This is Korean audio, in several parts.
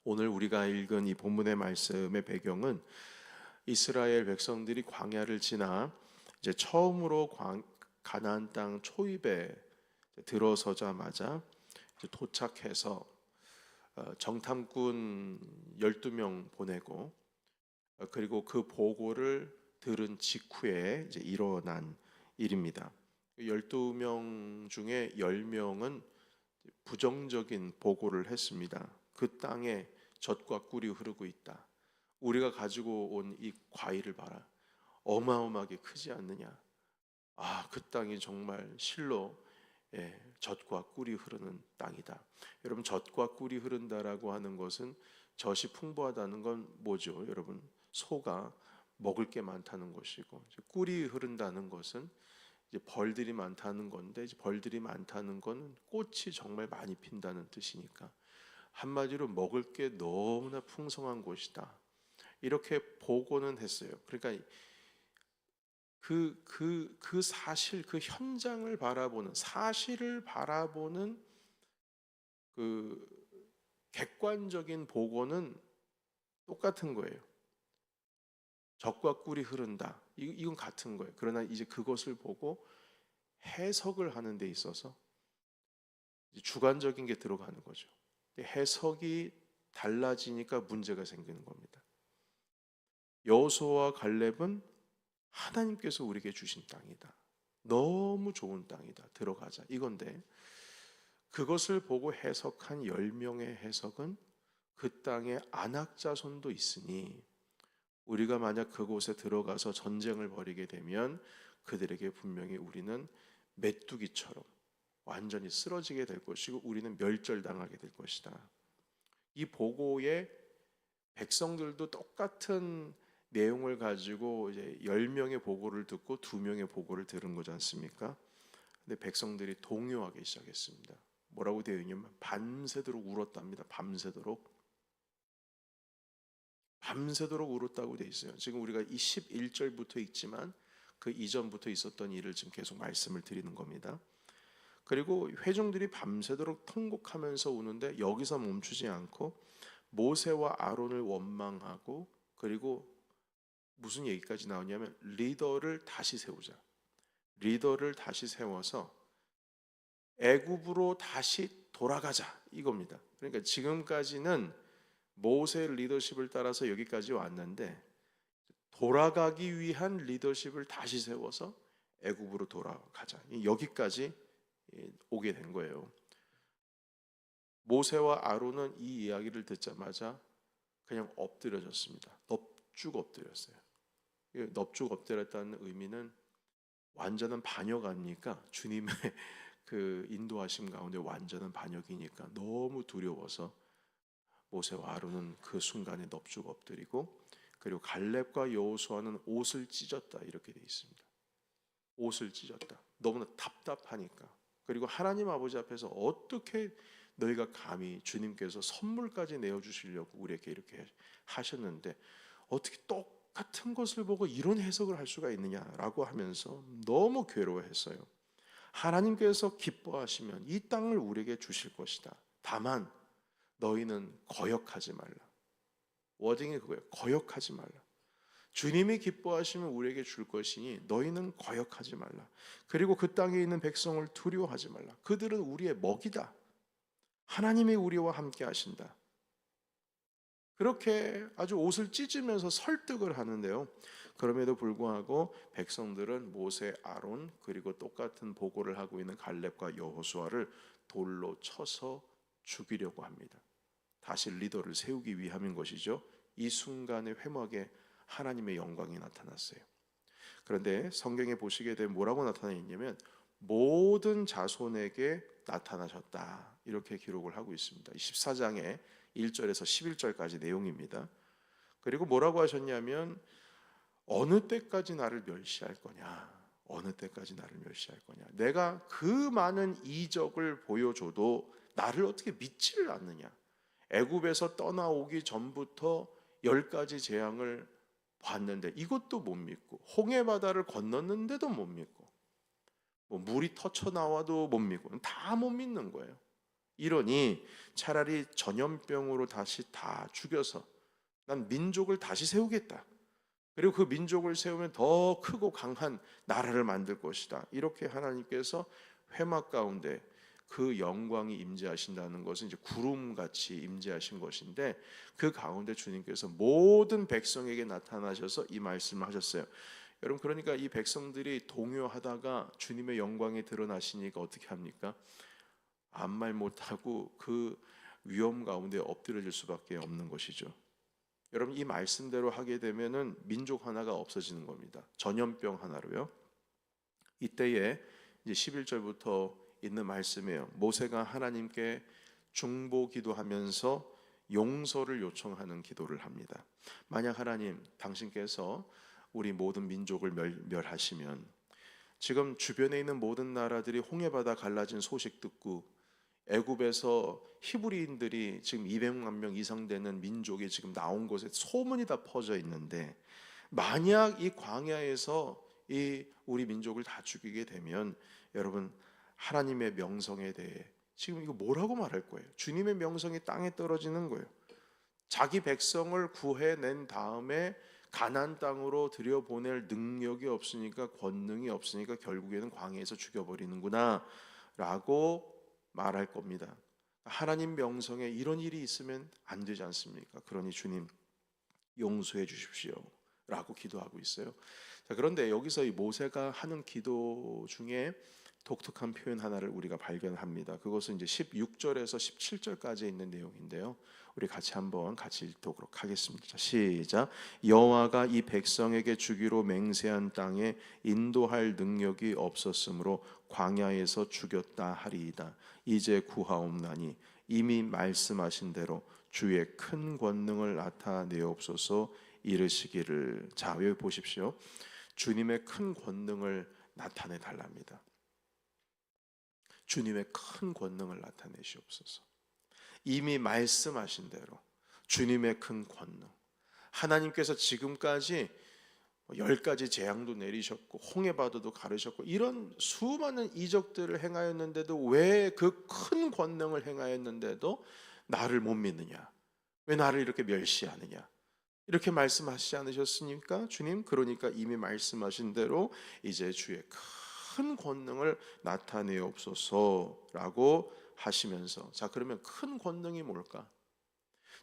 오늘 우리가 읽은 이 본문의 말씀의 배경은 이스라엘 백성들이 광야를 지나 이제 처음으로 가나안 땅 초입에 들어서자마자 이제 도착해서 정탐꾼 12명 보내고 그리고 그 보고를 들은 직후에 이제 일어난 일입니다. 12명 중에 10명은 부정적인 보고를 했습니다. 그 땅에 젖과 꿀이 흐르고 있다. 우리가 가지고 온 이 과일을 봐라. 어마어마하게 크지 않느냐. 아, 그 땅이 정말 실로 젖과 꿀이 흐르는 땅이다. 여러분, 젖과 꿀이 흐른다라고 하는 것은 젖이 풍부하다는 건 뭐죠? 여러분, 소가 먹을 게 많다는 것이고, 꿀이 흐른다는 것은 이제 벌들이 많다는 건데, 이제 벌들이 많다는 건 꽃이 정말 많이 핀다는 뜻이니까 한마디로 먹을 게 너무나 풍성한 곳이다. 이렇게 보고는 했어요. 그러니까 그 사실, 그 현장을 바라보는, 사실을 바라보는 그 객관적인 보고는 똑같은 거예요. 젖과 꿀이 흐른다. 이건 같은 거예요. 그러나 이제 그것을 보고 해석을 하는 데 있어서 주관적인 게 들어가는 거죠. 해석이 달라지니까 문제가 생기는 겁니다. 여호수아와 갈렙은 하나님께서 우리에게 주신 땅이다. 너무 좋은 땅이다. 들어가자. 이건데 그것을 보고 해석한 10명의 해석은 그 땅에 안악자손도 있으니 우리가 만약 그곳에 들어가서 전쟁을 벌이게 되면 그들에게 분명히 우리는 메뚜기처럼 완전히 쓰러지게 될 것이고 우리는 멸절당하게 될 것이다. 이 보고에 백성들도 똑같은 내용을 가지고 이제 10명의 보고를 듣고 2명의 보고를 들은 거지 않습니까? 근데 백성들이 동요하기 시작했습니다. 뭐라고 되어 있냐면 밤새도록 울었답니다. 밤새도록 울었다고 되어 있어요. 지금 우리가 이 11절부터 읽지만 그 이전부터 있었던 일을 지금 계속 말씀을 드리는 겁니다. 그리고 회중들이 밤새도록 통곡하면서 우는데 여기서 멈추지 않고 모세와 아론을 원망하고 그리고 무슨 얘기까지 나오냐면 리더를 다시 세우자. 리더를 다시 세워서 애굽으로 다시 돌아가자 이겁니다. 그러니까 지금까지는 모세의 리더십을 따라서 여기까지 왔는데 돌아가기 위한 리더십을 다시 세워서 애굽으로 돌아가자. 여기까지 오게 된 거예요. 모세와 아론은 이 이야기를 듣자마자 그냥 엎드려졌습니다. 넙죽 엎드렸어요. 넙죽 엎드렸다는 의미는 완전한 반역 아닙니까? 주님의 그 인도하심 가운데 완전한 반역이니까 너무 두려워서 모세와 아론은 그 순간에 넙죽 엎드리고 그리고 갈렙과 여호수아는 옷을 찢었다 이렇게 되어 있습니다. 옷을 찢었다. 너무나 답답하니까. 그리고 하나님 아버지 앞에서 어떻게 너희가 감히 주님께서 선물까지 내어주시려고 우리에게 이렇게 하셨는데 어떻게 똑같은 것을 보고 이런 해석을 할 수가 있느냐라고 하면서 너무 괴로워했어요. 하나님께서 기뻐하시면 이 땅을 우리에게 주실 것이다. 다만 너희는 거역하지 말라. 워딩이 그거예요. 거역하지 말라. 주님이 기뻐하시면 우리에게 줄 것이니 너희는 거역하지 말라. 그리고 그 땅에 있는 백성을 두려워하지 말라. 그들은 우리의 먹이다. 하나님이 우리와 함께 하신다. 그렇게 아주 옷을 찢으면서 설득을 하는데요. 그럼에도 불구하고 백성들은 모세, 아론 그리고 똑같은 보고를 하고 있는 갈렙과 여호수아를 돌로 쳐서 죽이려고 합니다. 다시 리더를 세우기 위함인 것이죠. 이 순간의 회막에 하나님의 영광이 나타났어요. 그런데 성경에 보시게 되면 뭐라고 나타나 있냐면 모든 자손에게 나타나셨다 이렇게 기록을 하고 있습니다. 14장의 1절에서 11절까지 내용입니다. 그리고 뭐라고 하셨냐면 어느 때까지 나를 멸시할 거냐, 어느 때까지 나를 멸시할 거냐, 내가 그 많은 이적을 보여줘도 나를 어떻게 믿지를 않느냐. 애굽에서 떠나오기 전부터 10가지 재앙을 봤는데 이것도 못 믿고, 홍해 바다를 건넜는데도 못 믿고, 물이 터쳐 나와도 못 믿고, 다 못 믿는 거예요. 이러니 차라리 전염병으로 다시 다 죽여서 난 민족을 다시 세우겠다. 그리고 그 민족을 세우면 더 크고 강한 나라를 만들 것이다. 이렇게 하나님께서 회막 가운데 그 영광이 임재하신다는 것은 이제 구름같이 임재하신 것인데, 그 가운데 주님께서 모든 백성에게 나타나셔서 이 말씀을 하셨어요. 여러분, 그러니까 이 백성들이 동요하다가 주님의 영광이 드러나시니까 어떻게 합니까? 아무 말 못하고 그 위험 가운데 엎드려질 수밖에 없는 것이죠. 여러분, 이 말씀대로 하게 되면은 민족 하나가 없어지는 겁니다. 전염병 하나로요. 이때에 이제 11절부터 있는 말씀이에요. 모세가 하나님께 중보 기도하면서 용서를 요청하는 기도를 합니다. 만약 하나님, 당신께서 우리 모든 민족을 멸하시면, 지금 주변에 있는 모든 나라들이 홍해바다 갈라진 소식 듣고 애굽에서 히브리인들이 지금 200만 명 이상 되는 민족이 지금 나온 곳에 소문이 다 퍼져 있는데, 만약 이 광야에서 이 우리 민족을 다 죽이게 되면 여러분, 하나님의 명성에 대해 지금 이거 뭐라고 말할 거예요? 주님의 명성이 땅에 떨어지는 거예요. 자기 백성을 구해낸 다음에 가나안 땅으로 들여보낼 능력이 없으니까, 권능이 없으니까 결국에는 광야에서 죽여버리는구나 라고 말할 겁니다. 하나님 명성에 이런 일이 있으면 안 되지 않습니까? 그러니 주님 용서해 주십시오 라고 기도하고 있어요. 자, 그런데 여기서 이 모세가 하는 기도 중에 독특한 표현 하나를 우리가 발견합니다. 그것은 이제 16절에서 17절까지 있는 내용인데요. 우리 한번 같이 읽도록 하겠습니다. 자, 시작. 여호와가 이 백성에게 주기로 맹세한 땅에 인도할 능력이 없었으므로 광야에서 죽였다 하리이다. 이제 구하옵나니 이미 말씀하신 대로 주의 큰 권능을 나타내옵소서 이르시기를. 자, 여기 보십시오. 주님의 큰 권능을 나타내 달랍니다. 주님의 큰 권능을 나타내시옵소서. 이미 말씀하신 대로 주님의 큰 권능. 하나님께서 지금까지 10가지 재앙도 내리셨고 홍해바다도 가르셨고 이런 수많은 이적들을 행하였는데도, 왜 그 큰 권능을 행하였는데도 나를 못 믿느냐? 왜 나를 이렇게 멸시하느냐? 이렇게 말씀하시지 않으셨습니까? 주님, 그러니까 이미 말씀하신 대로 이제 주의 큰 권능을 나타내옵소서라고 하시면서, 자, 그러면 큰 권능이 뭘까?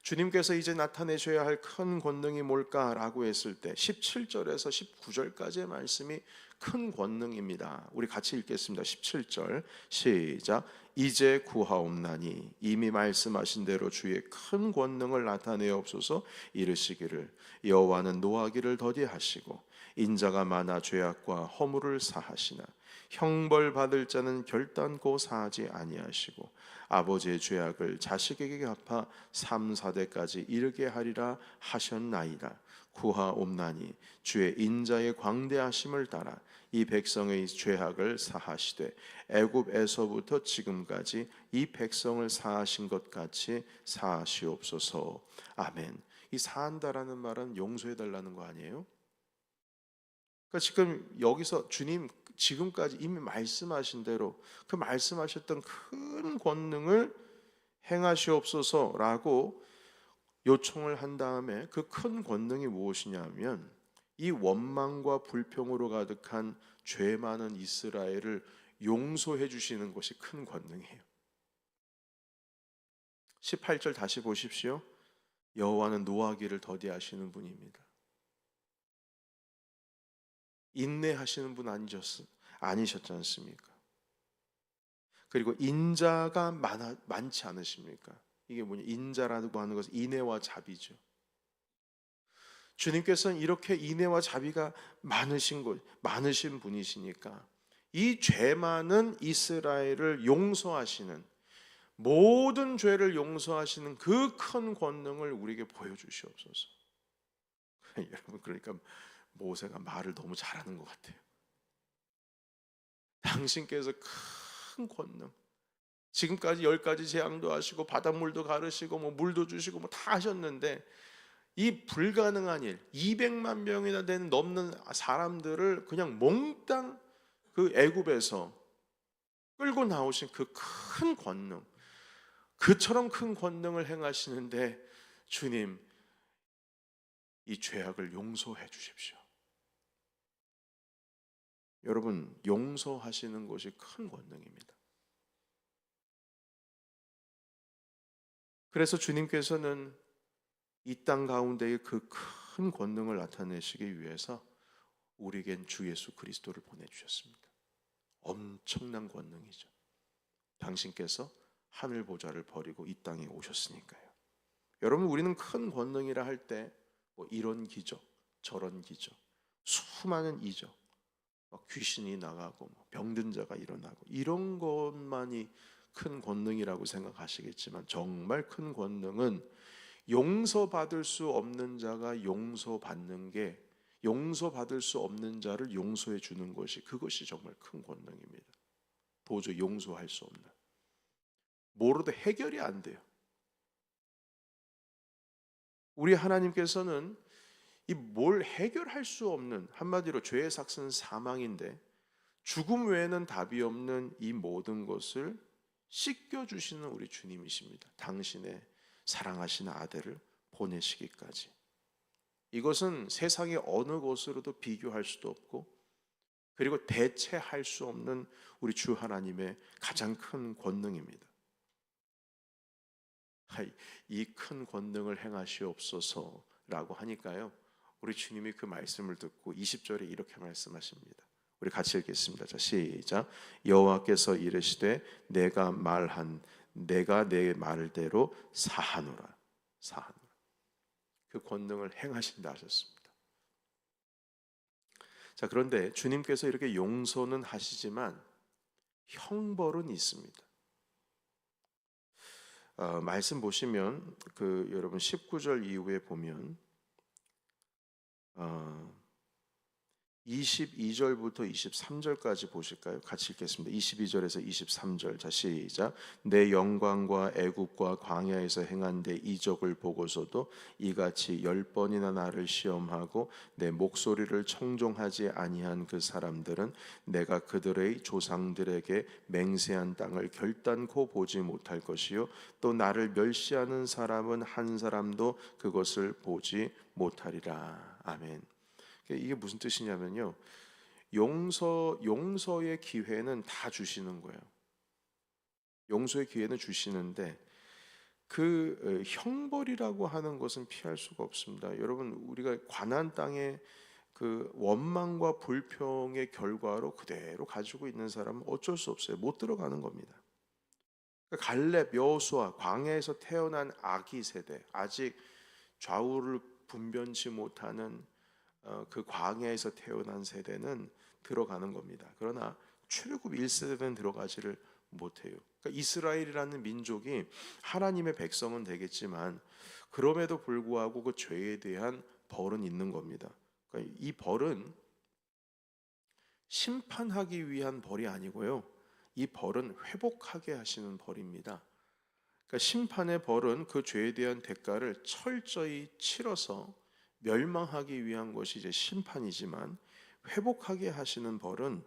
주님께서 이제 나타내셔야 할 큰 권능이 뭘까라고 했을 때 17절에서 19절까지의 말씀이 큰 권능입니다. 우리 같이 읽겠습니다. 17절 시작. 이제 구하옵나니 이미 말씀하신 대로 주의 큰 권능을 나타내옵소서 이르시기를. 여호와는 노하기를 더디하시고 인자가 많아 죄악과 허물을 사하시나 형벌 받을 자는 결단코 사하지 아니하시고 아버지의 죄악을 자식에게 갚아 3, 4대까지 이르게 하리라 하셨나이다. 구하옵나니 주의 인자의 광대하심을 따라 이 백성의 죄악을 사하시되 애굽에서부터 지금까지 이 백성을 사하신 것 같이 사하시옵소서. 아멘. 이 사한다라는 말은 용서해 달라는 거 아니에요? 그러니까 지금 여기서 주님 지금까지 이미 말씀하신 대로 그 말씀하셨던 큰 권능을 행하시옵소서라고 요청을 한 다음에, 그 큰 권능이 무엇이냐면 이 원망과 불평으로 가득한 죄 많은 이스라엘을 용서해 주시는 것이 큰 권능이에요. 18절 다시 보십시오. 여호와는 노하기를 더디하시는 분입니다. 인내하시는 분 아니셨지 않습니까? 그리고 인자가 많지 않으십니까? 이게 뭐냐? 인자라고 하는 것은 인애와 자비죠. 주님께서는 이렇게 인애와 자비가 많으신 분이시니까 이 죄 많은 이스라엘을 용서하시는, 모든 죄를 용서하시는 그 큰 권능을 우리에게 보여주시옵소서. 여러분, 그러니까 모세가 말을 너무 잘하는 것 같아요. 당신께서 큰 권능, 지금까지 10가지 재앙도 하시고 바닷물도 가르시고 뭐 물도 주시고 뭐 다 하셨는데, 이 불가능한 일, 200만 명이나 되는 넘는 사람들을 그냥 몽땅 그 애굽에서 끌고 나오신 그 큰 권능, 그처럼 큰 권능을 행하시는데 주님, 이 죄악을 용서해 주십시오. 여러분, 용서하시는 것이 큰 권능입니다. 그래서 주님께서는 이 땅 가운데의 그 큰 권능을 나타내시기 위해서 우리에겐 주 예수 그리스도를 보내주셨습니다. 엄청난 권능이죠. 당신께서 하늘 보좌를 버리고 이 땅에 오셨으니까요. 여러분, 우리는 큰 권능이라 할 때 이런 기적, 저런 기적, 수많은 이적, 귀신이 나가고 병든 자가 일어나고 이런 것만이 큰 권능이라고 생각하시겠지만, 정말 큰 권능은 용서받을 수 없는 자가 용서받는 게, 용서받을 수 없는 자를 용서해 주는 것이, 그것이 정말 큰 권능입니다. 도저히 용서할 수 없는, 뭐로도 해결이 안 돼요. 우리 하나님께서는 이 뭘 해결할 수 없는, 한마디로 죄의 삭스는 사망인데 죽음 외에는 답이 없는 이 모든 것을 씻겨주시는 우리 주님이십니다. 당신의 사랑하시는 아들을 보내시기까지. 이것은 세상의 어느 것으로도 비교할 수도 없고, 그리고 대체할 수 없는 우리 주 하나님의 가장 큰 권능입니다. 이 큰 권능을 행하시옵소서라고 하니까요, 우리 주님이 그 말씀을 듣고 20절에 이렇게 말씀하십니다. 우리 같이 읽겠습니다. 자, 시작. 여호와께서 이르시되 내가 내 말대로 사하노라. 사하노라. 그 권능을 행하신다 하셨습니다. 자, 그런데 주님께서 이렇게 용서는 하시지만 형벌은 있습니다. 말씀 보시면 여러분 19절 이후에 보면 22절부터 23절까지 보실까요? 같이 읽겠습니다. 22절에서 23절. 자, 시작. 내 영광과 애국과 광야에서 행한 데 이적을 보고서도 이같이 10번이나 나를 시험하고 내 목소리를 청종하지 아니한 그 사람들은 내가 그들의 조상들에게 맹세한 땅을 결단코 보지 못할 것이요 또 나를 멸시하는 사람은 한 사람도 그것을 보지 못하리라. 아멘. 이게 무슨 뜻이냐면요, 용서의 기회는 다 주시는 거예요. 용서의 기회는 주시는데 그 형벌이라고 하는 것은 피할 수가 없습니다. 여러분, 우리가 가나안 땅에 그 원망과 불평의 결과로 그대로 가지고 있는 사람은 어쩔 수 없어요. 못 들어가는 겁니다. 갈렙, 여호수아, 광야에서 태어난 아기 세대, 아직 좌우를 분변치 못하는 그 광야에서 태어난 세대는 들어가는 겁니다. 그러나 출애굽 1세대는 들어가지를 못해요. 그러니까 이스라엘이라는 민족이 하나님의 백성은 되겠지만 그럼에도 불구하고 그 죄에 대한 벌은 있는 겁니다. 그러니까 이 벌은 심판하기 위한 벌이 아니고요, 이 벌은 회복하게 하시는 벌입니다. 그러니까 심판의 벌은 그 죄에 대한 대가를 철저히 치러서 멸망하기 위한 것이 이제 심판이지만, 회복하게 하시는 벌은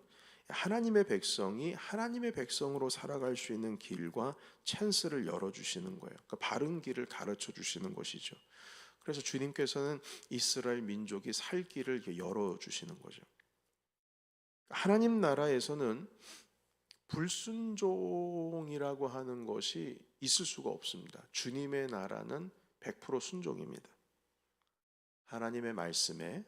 하나님의 백성이 하나님의 백성으로 살아갈 수 있는 길과 찬스를 열어주시는 거예요. 그러니까 바른 길을 가르쳐 주시는 것이죠. 그래서 주님께서는 이스라엘 민족이 살 길을 이렇게 열어주시는 거죠. 하나님 나라에서는 불순종이라고 하는 것이 있을 수가 없습니다. 주님의 나라는 100% 순종입니다. 하나님의 말씀에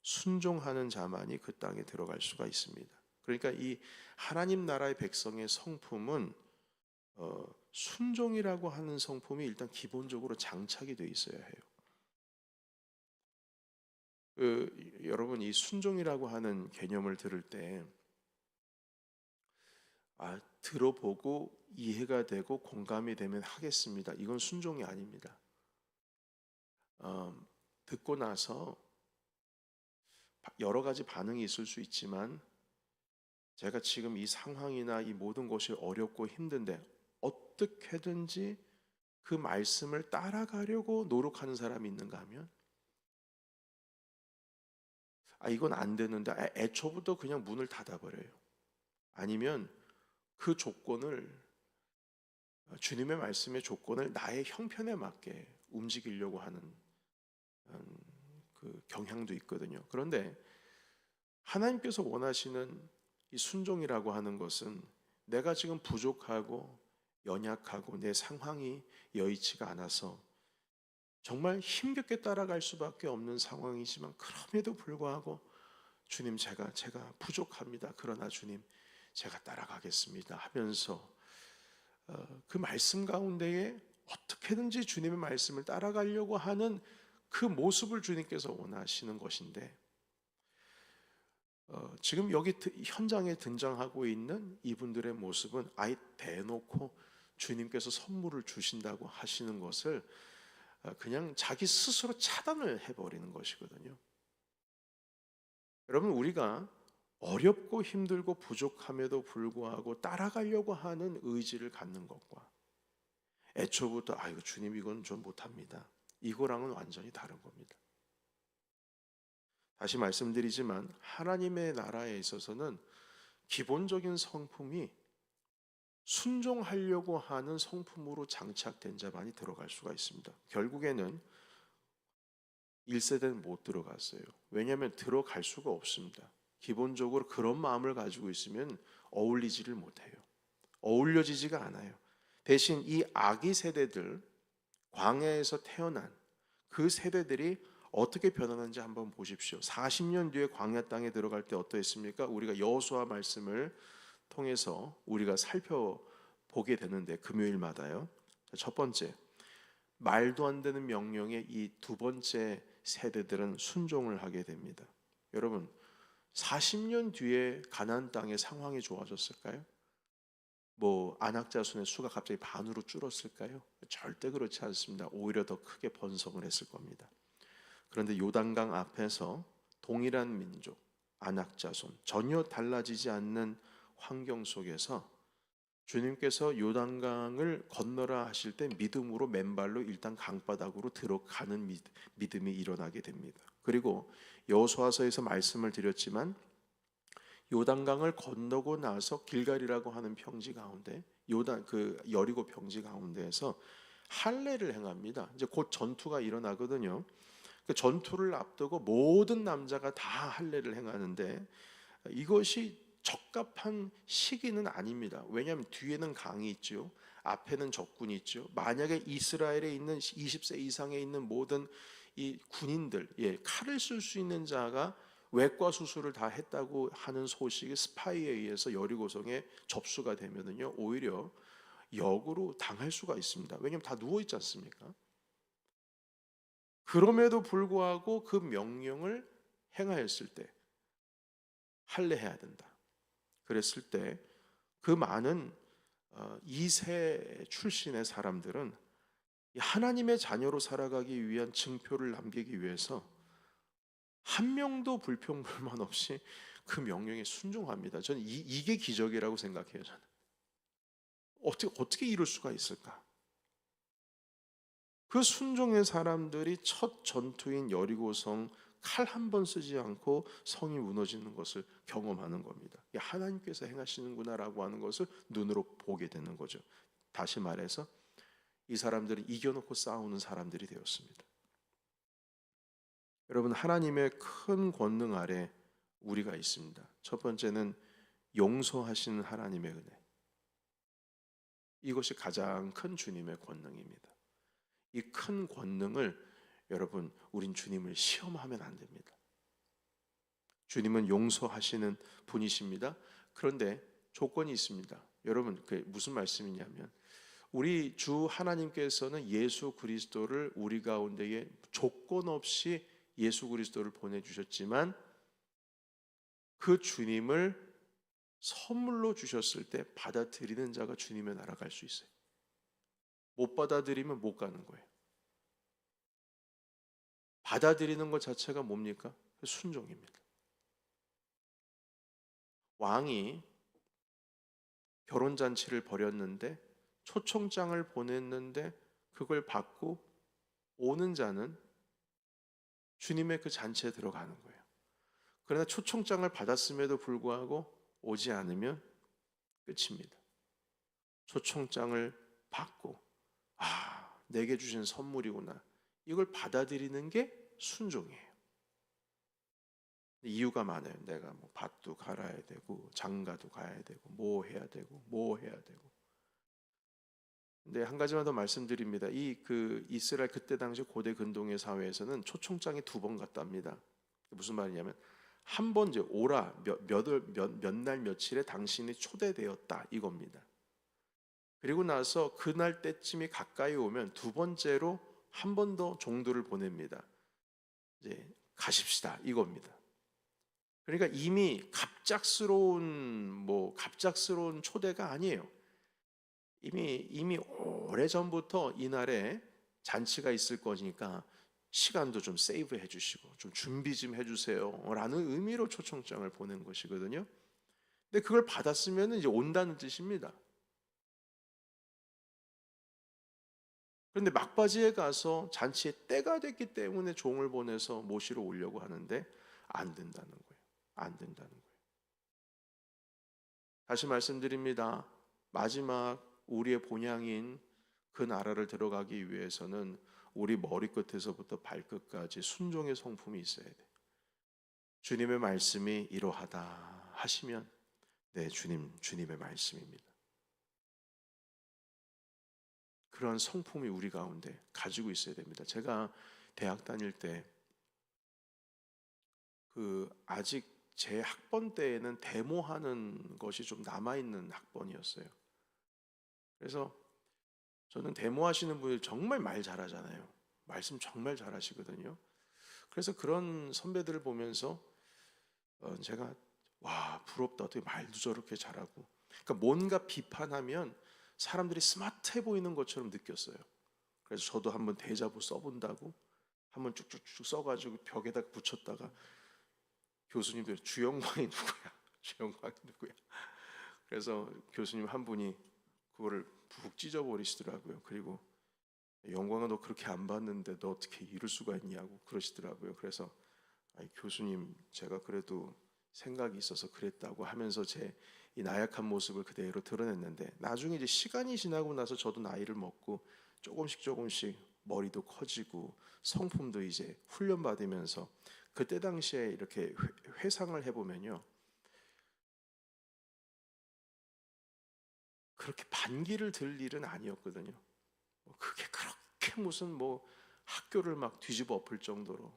순종하는 자만이 그 땅에 들어갈 수가 있습니다. 그러니까 이 하나님 나라의 백성의 성품은 순종이라고 하는 성품이 일단 기본적으로 장착이 되어 있어야 해요. 여러분, 이 순종이라고 하는 개념을 들을 때 들어보고 이해가 되고 공감이 되면 하겠습니다. 이건 순종이 아닙니다. 듣고 나서 여러 가지 반응이 있을 수 있지만, 제가 지금 이 상황이나 이 모든 것이 어렵고 힘든데 어떻게든지 그 말씀을 따라가려고 노력하는 사람이 있는가 하면, 이건 안 되는데 애초부터 그냥 문을 닫아버려요. 아니면 그 조건을 주님의 말씀의 조건을 나의 형편에 맞게 움직이려고 하는 그 경향도 있거든요. 그런데 하나님께서 원하시는 이 순종이라고 하는 것은 내가 지금 부족하고 연약하고 내 상황이 여의치가 않아서 정말 힘겹게 따라갈 수밖에 없는 상황이지만 그럼에도 불구하고 주님 제가 부족합니다. 그러나 주님 제가 따라가겠습니다 하면서 그 말씀 가운데에 어떻게든지 주님의 말씀을 따라가려고 하는 그 모습을 주님께서 원하시는 것인데 지금 여기 현장에 등장하고 있는 이분들의 모습은 아예 대놓고 주님께서 선물을 주신다고 하시는 것을 그냥 자기 스스로 차단을 해버리는 것이거든요. 여러분, 우리가 어렵고 힘들고 부족함에도 불구하고 따라가려고 하는 의지를 갖는 것과 애초부터 아이고 주님 이건 좀 못합니다, 이거랑은 완전히 다른 겁니다. 다시 말씀드리지만 하나님의 나라에 있어서는 기본적인 성품이 순종하려고 하는 성품으로 장착된 자만이 들어갈 수가 있습니다. 결국에는 1세대는 못 들어갔어요. 왜냐하면 들어갈 수가 없습니다. 기본적으로 그런 마음을 가지고 있으면 어울리지를 못해요. 어울려지지가 않아요. 대신 이 아기 세대들, 광야에서 태어난 그 세대들이 어떻게 변하는지 한번 보십시오. 40년 뒤에 광야 땅에 들어갈 때 어떠했습니까? 우리가 여호수아 말씀을 통해서 우리가 살펴보게 되는데 금요일마다요. 첫 번째, 말도 안 되는 명령에 이 두 번째 세대들은 순종을 하게 됩니다. 여러분, 40년 뒤에 가나안 땅의 상황이 좋아졌을까요? 뭐 안악자손의 수가 갑자기 반으로 줄었을까요? 절대 그렇지 않습니다. 오히려 더 크게 번성을 했을 겁니다. 그런데 요단강 앞에서 동일한 민족, 안악자손, 전혀 달라지지 않는 환경 속에서 주님께서 요단강을 건너라 하실 때 믿음으로 맨발로 일단 강바닥으로 들어가는 믿음이 일어나게 됩니다. 그리고 여호수아서에서 말씀을 드렸지만 요단강을 건너고 나서 길갈이라고 하는 평지 가운데 그 여리고 평지 가운데에서 할례를 행합니다. 이제 곧 전투가 일어나거든요. 그 전투를 앞두고 모든 남자가 다 할례를 행하는데 이것이 적합한 시기는 아닙니다. 왜냐하면 뒤에는 강이 있죠. 앞에는 적군이 있죠. 만약에 이스라엘에 있는 20세 이상에 있는 모든 이 군인들, 칼을 쓸 수 있는 자가 외과 수술을 다 했다고 하는 소식이 스파이에 의해서 여리고성에 접수가 되면은요, 오히려 역으로 당할 수가 있습니다. 왜냐하면 다 누워 있지 않습니까? 그럼에도 불구하고 그 명령을 행하였을 때 할례해야 된다. 그랬을 때 그 많은 2세 출신의 사람들은 하나님의 자녀로 살아가기 위한 증표를 남기기 위해서 한 명도 불평불만 없이 그 명령에 순종합니다. 저는 이게 기적이라고 생각해요. 저는 어떻게 이룰 수가 있을까? 그 순종의 사람들이 첫 전투인 여리고성 칼 한 번 쓰지 않고 성이 무너지는 것을 경험하는 겁니다. 하나님께서 행하시는구나라고 하는 것을 눈으로 보게 되는 거죠. 다시 말해서 이 사람들은 이겨놓고 싸우는 사람들이 되었습니다. 여러분, 하나님의 큰 권능 아래 우리가 있습니다. 첫 번째는 용서하시는 하나님의 은혜. 이것이 가장 큰 주님의 권능입니다. 이 큰 권능을 여러분, 우린 주님을 시험하면 안 됩니다. 주님은 용서하시는 분이십니다. 그런데 조건이 있습니다. 여러분, 그게 무슨 말씀이냐면 우리 주 하나님께서는 예수 그리스도를 우리 가운데에 조건 없이 예수 그리스도를 보내주셨지만 그 주님을 선물로 주셨을 때 받아들이는 자가 주님의 나라 갈 수 있어요. 못 받아들이면 못 가는 거예요. 받아들이는 것 자체가 뭡니까? 순종입니다. 왕이 결혼잔치를 벌였는데 초청장을 보냈는데 그걸 받고 오는 자는 주님의 그 잔치에 들어가는 거예요. 그러나 초청장을 받았음에도 불구하고 오지 않으면 끝입니다. 초청장을 받고, 내게 주신 선물이구나, 이걸 받아들이는 게 순종이에요. 이유가 많아요. 내가 뭐 밭도 갈아야 되고 장가도 가야 되고 뭐 해야 되고 뭐 해야 되고. 근데 한 가지만 더 말씀드립니다. 이 이스라엘 그때 당시 고대 근동의 사회에서는 초청장이 2번 갔답니다. 무슨 말이냐면, 한 번 이제 오라, 몇 날 며칠에 당신이 초대되었다, 이겁니다. 그리고 나서 그날 때쯤이 가까이 오면 2번째로 한 번 더 종들을 보냅니다. 이제 가십시다, 이겁니다. 그러니까 이미 갑작스러운 초대가 아니에요. 이미 오래전부터 이날에 잔치가 있을 거니까 시간도 좀 세이브 해주시고 좀 준비 좀 해주세요 라는 의미로 초청장을 보낸 것이거든요. 근데 그걸 받았으면 이제 온다는 뜻입니다. 그런데 막바지에 가서 잔치의 때가 됐기 때문에 종을 보내서 모시러 오려고 하는데 안 된다는 거예요. 안 된다는 거예요. 다시 말씀드립니다. 마지막 우리의 본향인 그 나라를 들어가기 위해서는 우리 머리끝에서부터 발끝까지 순종의 성품이 있어야 돼. 주님의 말씀이 이러하다 하시면, 네, 주님의 말씀입니다. 그런 성품이 우리 가운데 가지고 있어야 됩니다. 제가 대학 다닐 때 아직 제 학번 때에는 데모하는 것이 좀 남아있는 학번이었어요. 그래서 저는 데모하시는 분이 정말 말 잘하잖아요. 말씀 정말 잘하시거든요. 그래서 그런 선배들을 보면서 제가 부럽다, 어떻게 말도 저렇게 잘하고. 그러니까 뭔가 비판하면 사람들이 스마트해 보이는 것처럼 느꼈어요. 그래서 저도 한번 대자보 써본다고 한번 쭉쭉쭉 써가지고 벽에다 붙였다가 교수님들, 주영광이 누구야? 주영광이 누구야? 그래서 교수님 한 분이 그거를 푹 찢어버리시더라고요. 그리고 영광아, 너 그렇게 안 봤는데 너 어떻게 이럴 수가 있냐고 그러시더라고요. 그래서 교수님, 제가 그래도 생각이 있어서 그랬다고 하면서 제 이 나약한 모습을 그대로 드러냈는데, 나중에 이제 시간이 지나고 나서 저도 나이를 먹고 조금씩 머리도 커지고 성품도 이제 훈련받으면서 그때 당시에 이렇게 회상을 해보면요, 그렇게 반기를 들 일은 아니었거든요. 그게 그렇게 무슨 학교를 막 뒤집어 엎을 정도로.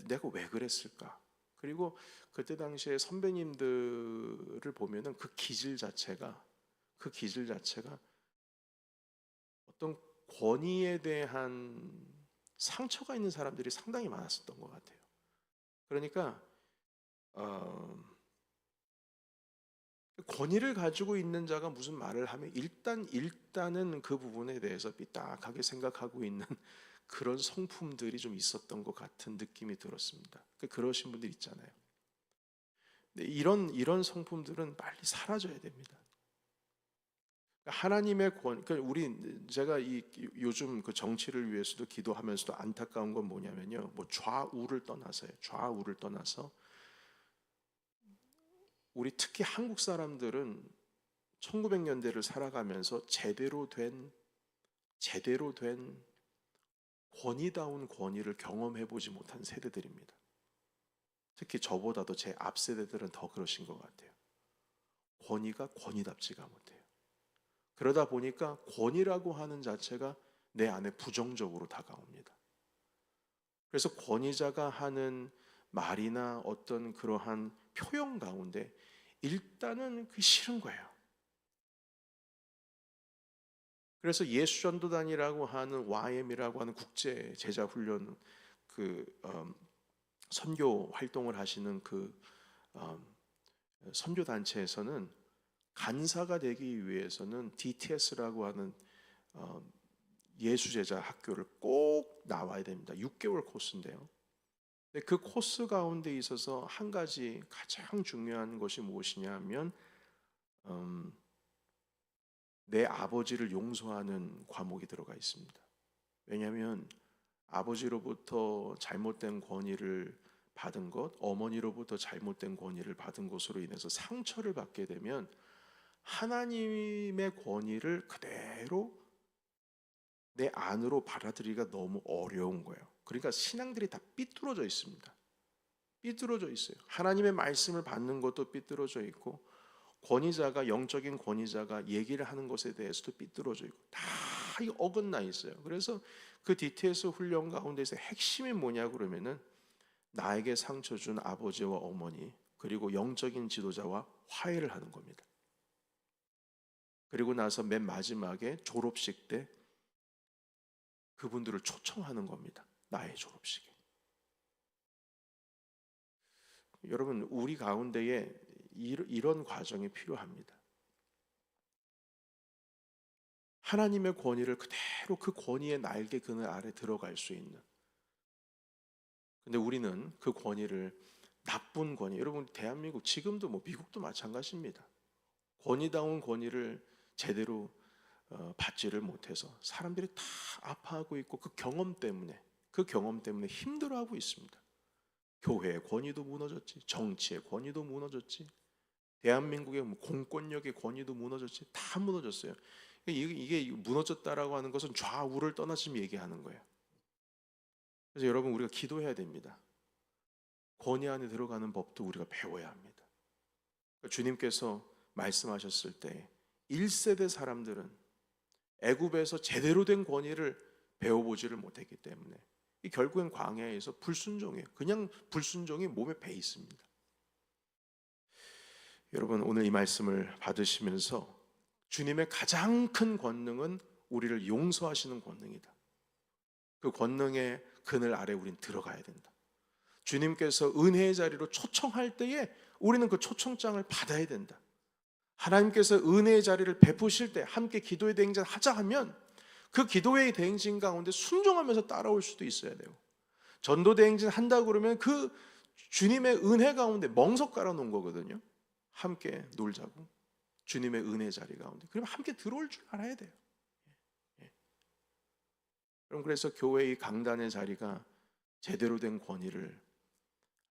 내가 왜 그랬을까? 그리고 그때 당시에 선배님들을 보면은 그 기질 자체가 어떤 권위에 대한 상처가 있는 사람들이 상당히 많았었던 것 같아요. 그러니까 권위를 가지고 있는 자가 무슨 말을 하면 일단은 그 부분에 대해서 삐딱하게 생각하고 있는 그런 성품들이 좀 있었던 것 같은 느낌이 들었습니다. 그러신 분들 있잖아요. 근데 이런 성품들은 빨리 사라져야 됩니다. 하나님의 제가 요즘 그 정치를 위해서도 기도하면서도 안타까운 건 뭐냐면요, 좌우를 떠나서 우리 특히 한국 사람들은 1900년대를 살아가면서 제대로 된 권위다운 권위를 경험해 보지 못한 세대들입니다. 특히 저보다도 제 앞 세대들은 더 그러신 것 같아요. 권위가 권위답지가 못해요. 그러다 보니까 권위라고 하는 자체가 내 안에 부정적으로 다가옵니다. 그래서 권위자가 하는 말이나 어떤 그러한 표현 가운데 일단은 싫은 거예요. 그래서 예수전도단이라고 하는 YM이라고 하는 국제 제자 훈련 선교 활동을 하시는 선교 단체에서는 간사가 되기 위해서는 DTS라고 하는 예수제자 학교를 꼭 나와야 됩니다. 6개월 코스인데요. 근데 그 코스 가운데 있어서 한 가지 가장 중요한 것이 무엇이냐면 내 아버지를 용서하는 과목이 들어가 있습니다. 왜냐하면 아버지로부터 잘못된 권위를 받은 것, 어머니로부터 잘못된 권위를 받은 것으로 인해서 상처를 받게 되면 하나님의 권위를 그대로 내 안으로 받아들이기가 너무 어려운 거예요. 그러니까 신앙들이 다 삐뚤어져 있습니다. 삐뚤어져 있어요. 하나님의 말씀을 받는 것도 삐뚤어져 있고, 권위자가, 영적인 권위자가 얘기를 하는 것에 대해서도 삐뚤어져 있고, 다 어긋나 있어요. 그래서 그 DTS 훈련 가운데서 핵심이 뭐냐 그러면은, 나에게 상처 준 아버지와 어머니, 그리고 영적인 지도자와 화해를 하는 겁니다. 그리고 나서 맨 마지막에 졸업식 때 그분들을 초청하는 겁니다. 나의 졸업식에. 여러분, 우리 가운데에 이런 과정이 필요합니다. 하나님의 권위를 그대로 그 권위의 날개 그늘 아래 들어갈 수 있는. 근데 우리는 그 권위를, 나쁜 권위, 여러분 대한민국, 지금도 뭐 미국도 마찬가지입니다. 권위다운 권위를 제대로 받지를 못해서 사람들이 다 아파하고 있고, 그 경험 때문에 힘들어하고 있습니다. 교회의 권위도 무너졌지, 정치의 권위도 무너졌지, 대한민국의 공권력의 권위도 무너졌지, 다 무너졌어요. 이게 무너졌다라고 하는 것은 좌우를 떠나서 지금 얘기하는 거예요. 그래서 여러분, 우리가 기도해야 됩니다. 권위 안에 들어가는 법도 우리가 배워야 합니다. 주님께서 말씀하셨을 때 1세대 사람들은 애굽에서 제대로 된 권위를 배워보지를 못했기 때문에 결국엔 광야에서 불순종이에요. 그냥 불순종이 몸에 배 있습니다. 여러분, 오늘 이 말씀을 받으시면서 주님의 가장 큰 권능은 우리를 용서하시는 권능이다. 그 권능의 그늘 아래 우린 들어가야 된다. 주님께서 은혜의 자리로 초청할 때에 우리는 그 초청장을 받아야 된다. 하나님께서 은혜의 자리를 베푸실 때 함께 기도의 대행진 하자 하면 그 기도의 대행진 가운데 순종하면서 따라올 수도 있어야 돼요. 전도 대행진 한다 그러면 그 주님의 은혜 가운데 멍석 깔아놓은 거거든요. 함께 놀자고, 주님의 은혜 자리 가운데. 그러면 함께 들어올 줄 알아야 돼요. 그럼 그래서 교회의 강단의 자리가 제대로 된 권위를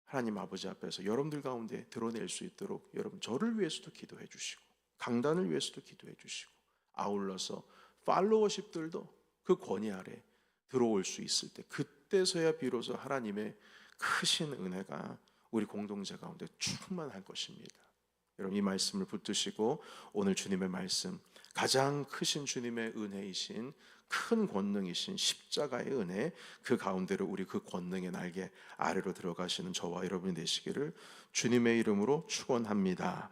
하나님 아버지 앞에서 여러분들 가운데 드러낼 수 있도록 여러분, 저를 위해서도 기도해 주시고, 강단을 위해서도 기도해 주시고, 아울러서 팔로워십들도 그 권위 아래 들어올 수 있을 때, 그때서야 비로소 하나님의 크신 은혜가 우리 공동체 가운데 충만할 것입니다. 여러분, 이 말씀을 붙드시고 오늘 주님의 말씀, 가장 크신 주님의 은혜이신, 큰 권능이신 십자가의 은혜, 그 가운데로 우리 그 권능의 날개 아래로 들어가시는 저와 여러분이 되시기를 주님의 이름으로 축원합니다.